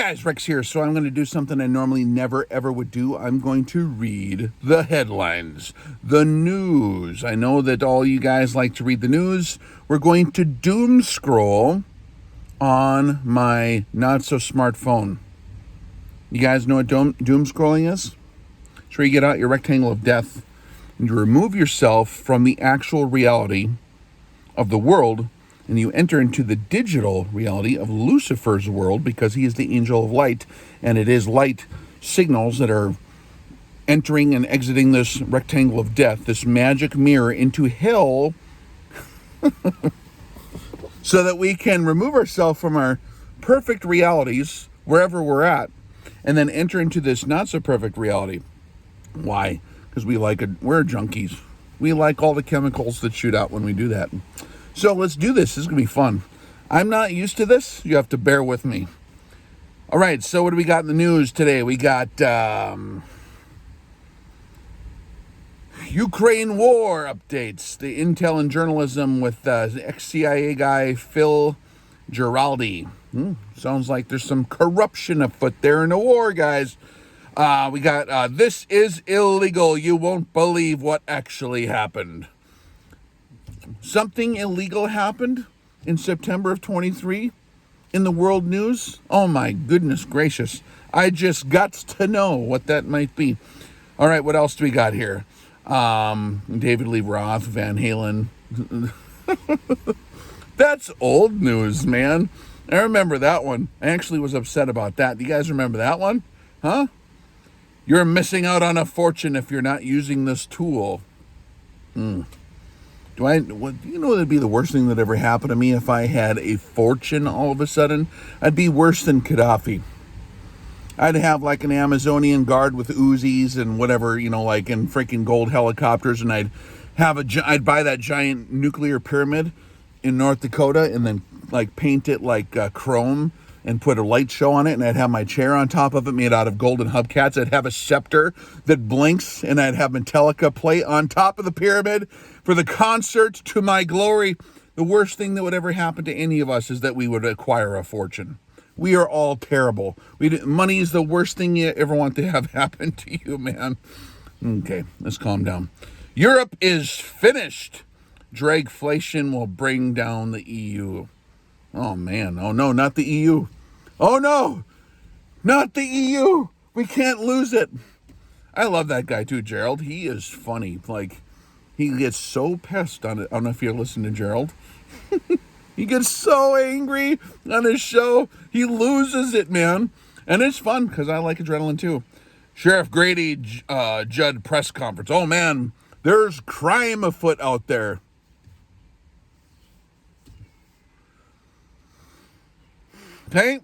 guys, Rex here. So I'm going to do something I normally never ever would do. I'm going to read the headlines, the news. I know that all you guys like to read the news. We're going to doom scroll on my not so smartphone. You guys know what doom scrolling is? It's where you get out your rectangle of death and you remove yourself from the actual reality of the world, and you enter into the digital reality of Lucifer's world, because he is the angel of light, and it is light signals that are entering and exiting this rectangle of death, this magic mirror, into hell, so that we can remove ourselves from our perfect realities wherever we're at, and then enter into this not so perfect reality. Why? Because we're junkies. We like all the chemicals that shoot out when we do that. So let's do this. This is going to be fun. I'm not used to this. You have to bear with me. All right, so what do we got in the news today? We got Ukraine war updates, the intel and journalism with ex-CIA guy Phil Giraldi. Sounds like there's some corruption afoot there in the war, guys. We got this is illegal. You won't believe what actually happened. Something illegal happened in September of 23 in the world news. Oh my goodness gracious. I just got to know what that might be. All right, what else do we got here? David Lee Roth, Van Halen. That's old news, man. I remember that one. I actually was upset about that. Do you guys remember that one? Huh? You're missing out on a fortune if you're not using this tool. That'd be the worst thing that ever happened to me if I had a fortune all of a sudden? I'd be worse than Gaddafi. I'd have like an Amazonian guard with Uzis and whatever, like in freaking gold helicopters, and I'd buy that giant nuclear pyramid in North Dakota and then like paint it like chrome and put a light show on it, and I'd have my chair on top of it made out of golden hubcaps. I'd have a scepter that blinks, and I'd have Metallica play on top of the pyramid for the concert to my glory. The worst thing that would ever happen to any of us is that we would acquire a fortune. We are all terrible. Money is the worst thing you ever want to have happen to you, man. Okay, let's calm down. Europe is finished. Dragflation will bring down the EU. Oh, man. Oh, no, not the EU. Oh, no, not the EU. We can't lose it. I love that guy, too, Gerald. He is funny. Like, he gets so pissed on it. I don't know if you're listening to Gerald. He gets so angry on his show. He loses it, man. And it's fun because I like adrenaline, too. Sheriff Grady Judd press conference. Oh, man, there's crime afoot out there. Okay,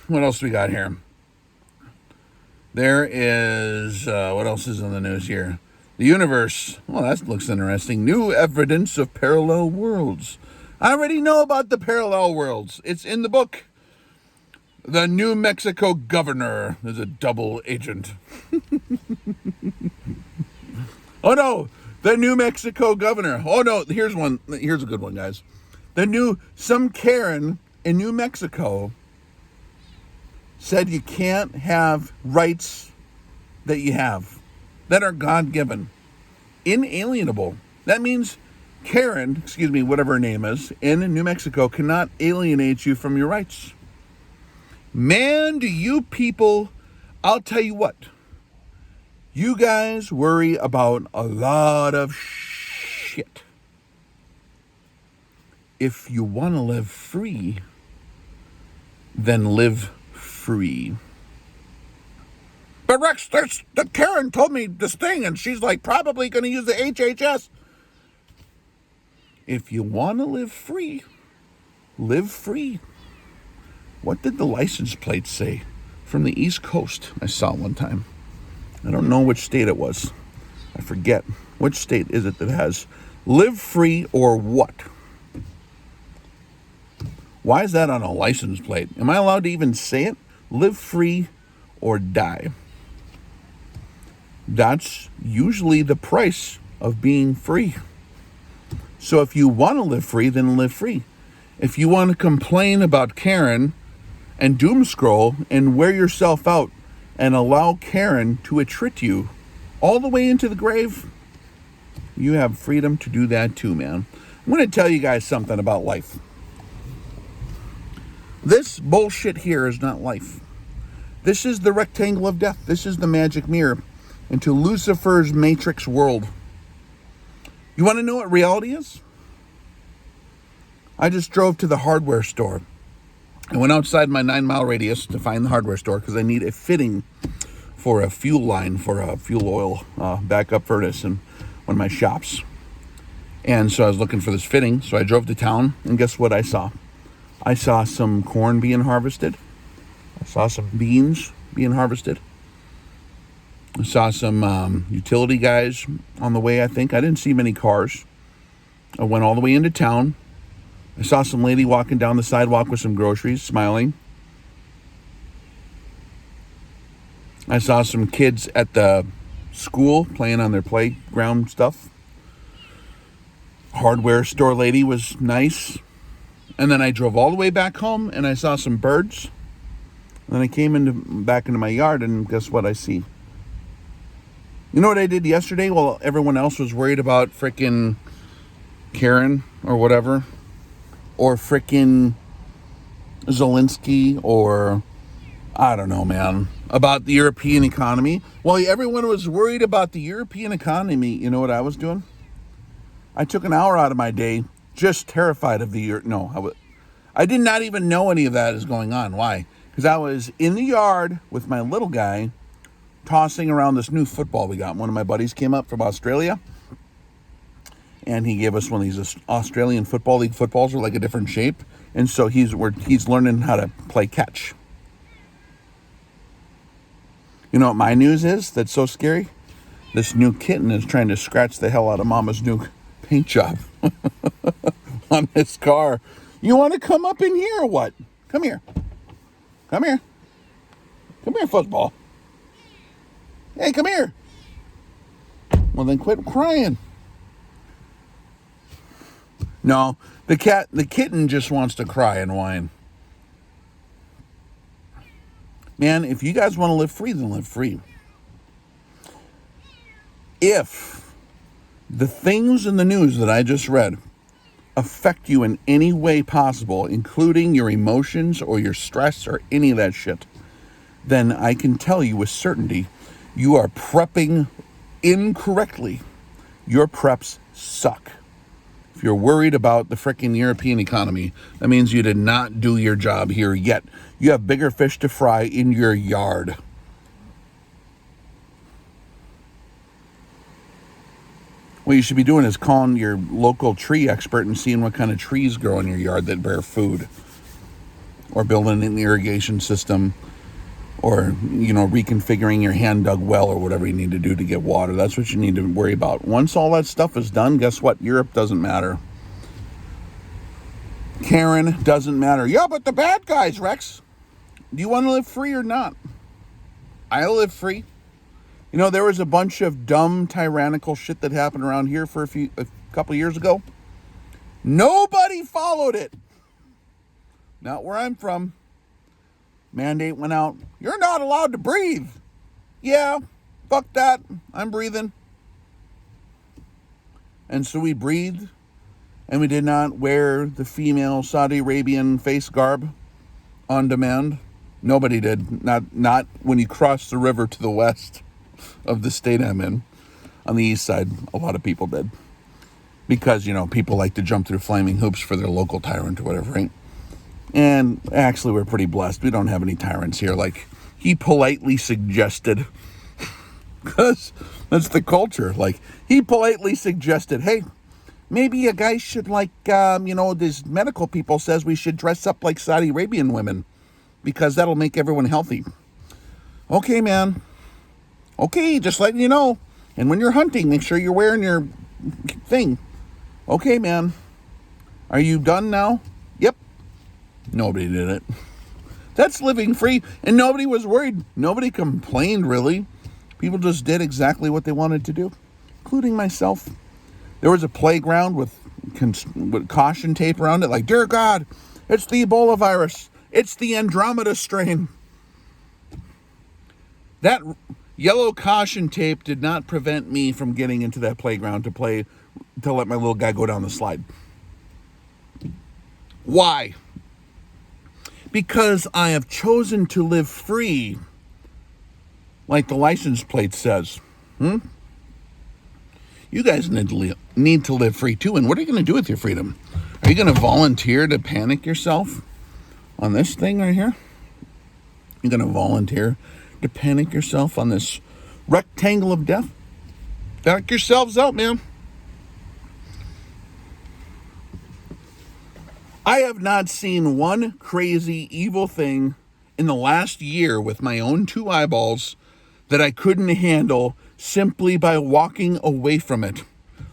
what else do we got here? There is, what else is in the news here? The universe, well, that looks interesting. New evidence of parallel worlds. I already know about the parallel worlds. It's in the book. The New Mexico governor is a double agent. Oh, no, the New Mexico governor. Oh, no, here's a good one, guys. Some Karen in New Mexico said you can't have rights that you have that are God-given, inalienable. That means Karen, whatever her name is, in New Mexico cannot alienate you from your rights. Man, do you people, I'll tell you what, you guys worry about a lot of shit. If you want to live free, then live free. But Rex, Karen told me this thing, and she's like probably going to use the HHS. If you want to live free, live free. What did the license plate say? From the East Coast, I saw one time. I don't know which state it was. I forget. Which state is it that has live free or what? Why is that on a license plate? Am I allowed to even say it? Live free or die. That's usually the price of being free. So if you want to live free, then live free. If you want to complain about Karen and doom scroll and wear yourself out and allow Karen to attrit you all the way into the grave, you have freedom to do that too, man. I'm going to tell you guys something about life. This bullshit here is not life. This is the rectangle of death. This is the magic mirror into Lucifer's matrix world. You want to know what reality is? I just drove to the hardware store. I went outside my 9-mile radius to find the hardware store because I need a fitting for a fuel line for a fuel oil backup furnace in one of my shops. And so I was looking for this fitting. So I drove to town, and guess what I saw? I saw some corn being harvested. I saw some beans being harvested. I saw some utility guys on the way, I think. I didn't see many cars. I went all the way into town. I saw some lady walking down the sidewalk with some groceries, smiling. I saw some kids at the school playing on their playground stuff. Hardware store lady was nice. And then I drove all the way back home and I saw some birds. And then I came back into my yard, and guess what I see? You know what I did yesterday while everyone else was worried about frickin' Karen or whatever? Or frickin' Zelensky, or I don't know, man, about the European economy. While everyone was worried about the European economy, you know what I was doing? I took an hour out of my day just terrified of the Euro. No, I did not even know any of that is going on. Why? Because I was in the yard with my little guy tossing around this new football we got. One of my buddies came up from Australia, and he gave us one of these Australian Football League footballs with like a different shape. And so he's learning how to play catch. You know what my news is that's so scary? This new kitten is trying to scratch the hell out of Mama's new paint job on this car. You want to come up in here or what? Come here. Come here. Come here, football. Hey, come here. Well, then quit crying. No, the kitten just wants to cry and whine. Man, if you guys want to live free, then live free. If the things in the news that I just read affect you in any way possible, including your emotions or your stress or any of that shit, then I can tell you with certainty you are prepping incorrectly. Your preps suck. If you're worried about the frickin' European economy, that means you did not do your job here yet. You have bigger fish to fry in your yard. What you should be doing is calling your local tree expert and seeing what kind of trees grow in your yard that bear food. Or building an irrigation system. Or, reconfiguring your hand-dug well or whatever you need to do to get water. That's what you need to worry about. Once all that stuff is done, guess what? Europe doesn't matter. Karen doesn't matter. Yeah, but the bad guys, Rex. Do you want to live free or not? I live free. There was a bunch of dumb, tyrannical shit that happened around here for a couple years ago. Nobody followed it. Not where I'm from. Mandate went out. You're not allowed to breathe. Yeah, fuck that. I'm breathing. And so we breathed, and we did not wear the female Saudi Arabian face garb on demand. Nobody did. Not when you cross the river to the west of the state I'm in. On the east side, a lot of people did. Because, people like to jump through flaming hoops for their local tyrant or whatever, right? And actually, we're pretty blessed. We don't have any tyrants here. Like, he politely suggested, because that's the culture. Like, he politely suggested, hey, maybe a guy should, this medical people says we should dress up like Saudi Arabian women because that'll make everyone healthy. Okay, man. Okay, just letting you know. And when you're hunting, make sure you're wearing your thing. Okay, man. Are you done now? Yep. Nobody did it. That's living free, and nobody was worried. Nobody complained, really. People just did exactly what they wanted to do, including myself. There was a playground with caution tape around it, like, dear God, it's the Ebola virus. It's the Andromeda strain. That yellow caution tape did not prevent me from getting into that playground to let my little guy go down the slide. Why? Because I have chosen to live free, like the license plate says. You guys need to live free too. And what are you going to do with your freedom? Are you going to volunteer to panic yourself on this thing right here? You're going to volunteer to panic yourself on this rectangle of death? Back yourselves out, man. I have not seen one crazy, evil thing in the last year with my own two eyeballs that I couldn't handle simply by walking away from it.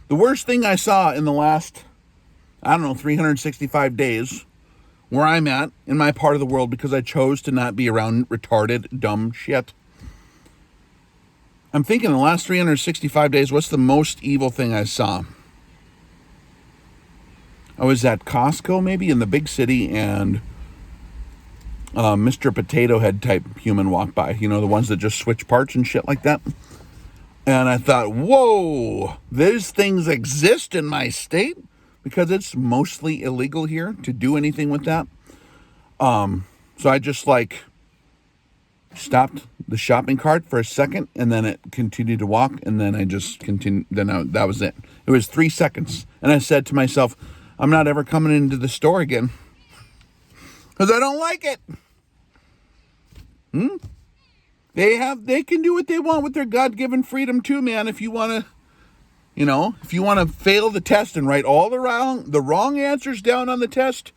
The worst thing I saw in the last, 365 days, where I'm at in my part of the world because I chose to not be around retarded, dumb shit. I'm thinking the last 365 days, what's the most evil thing I saw? I was at Costco, maybe, in the big city, and Mr. Potato Head type human walked by. You know, the ones that just switch parts and shit like that. And I thought, whoa, these things exist in my state? Because it's mostly illegal here to do anything with that. So I just, stopped the shopping cart for a second, and then it continued to walk, and then I just continued. That was it. It was 3 seconds. And I said to myself, I'm not ever coming into the store again because I don't like it. They can do what they want with their God-given freedom too, man. If you want to, fail the test and write all the wrong answers down on the test,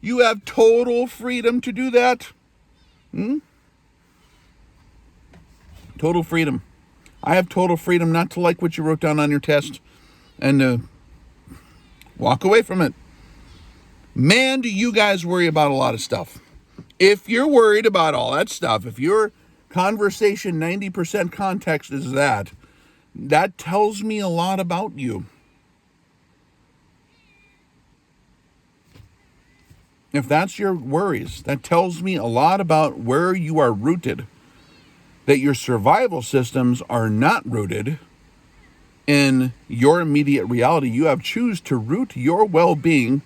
you have total freedom to do that. Total freedom. I have total freedom not to like what you wrote down on your test and walk away from it. Man, do you guys worry about a lot of stuff. If you're worried about all that stuff, if your conversation 90% context is that tells me a lot about you. If that's your worries, that tells me a lot about where you are rooted. That your survival systems are not rooted in your immediate reality. You have chosen to root your well-being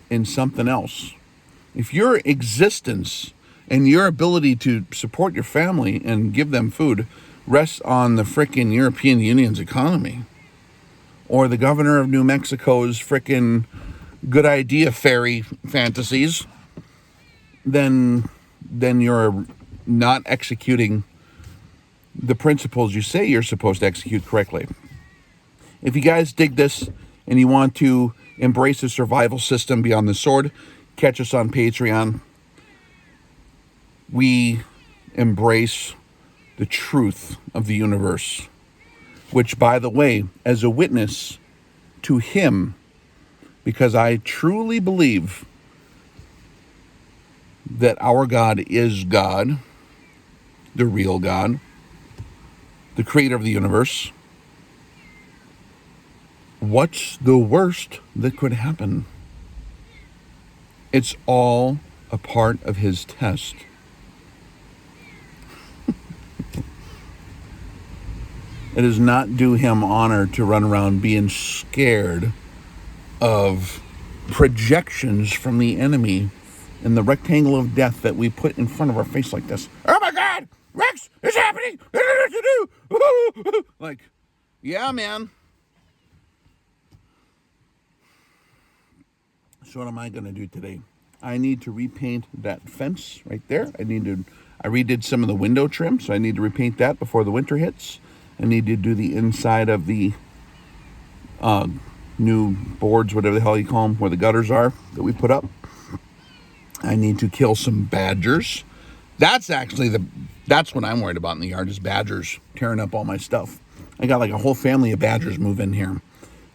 in something else. If your existence and your ability to support your family and give them food rests on the frickin' European Union's economy, or the governor of New Mexico's frickin' good idea fairy fantasies, then you're not executing the principles you say you're supposed to execute correctly. If you guys dig this and you want to embrace a survival system beyond the sword, catch us on Patreon. We embrace the truth of the universe, which, by the way, as a witness to him, because I truly believe that our God is God, the real God, the creator of the universe. What's the worst that could happen? It's all a part of his test. It does not do him honor to run around being scared of projections from the enemy in the rectangle of death that we put in front of our face like this. Oh my God, Rex, it's happening. I don't know what to do. Like, yeah, man. So what am I going to do today? I need to repaint that fence right there. I redid some of the window trim, so I need to repaint that before the winter hits. I need to do the inside of the new boards, whatever the hell you call them, where the gutters are that we put up. I need to kill some badgers. That's what I'm worried about in the yard, is badgers tearing up all my stuff. I got like a whole family of badgers move in here.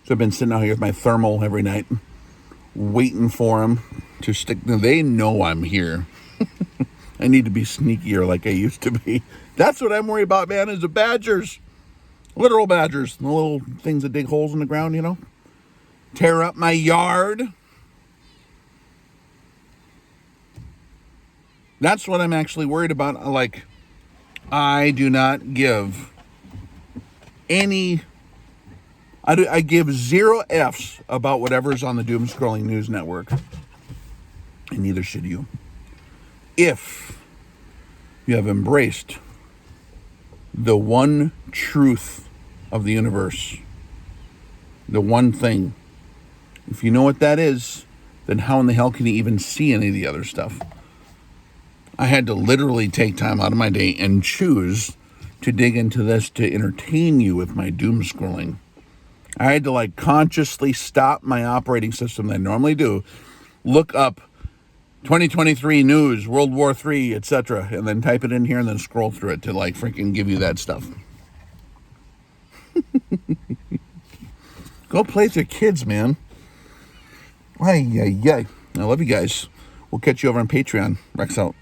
So I've been sitting out here with my thermal every night, waiting for them to stick. They know I'm here. I need to be sneakier like I used to be. That's what I'm worried about, man, is the badgers. Literal badgers. The little things that dig holes in the ground, you know. Tear up my yard. That's what I'm actually worried about. Like, I do not give any... I give 0 Fs about whatever's on the doom scrolling news network. And neither should you. If you have embraced the one truth of the universe, the one thing, if you know what that is, then how in the hell can you even see any of the other stuff? I had to literally take time out of my day and choose to dig into this to entertain you with my doom scrolling. I had to like consciously stop my operating system that I normally do, look up 2023 news, World War III, etc., and then type it in here and then scroll through it to like freaking give you that stuff. Go play with your kids, man. Ay, ay, ay. I love you guys. We'll catch you over on Patreon. Rex out.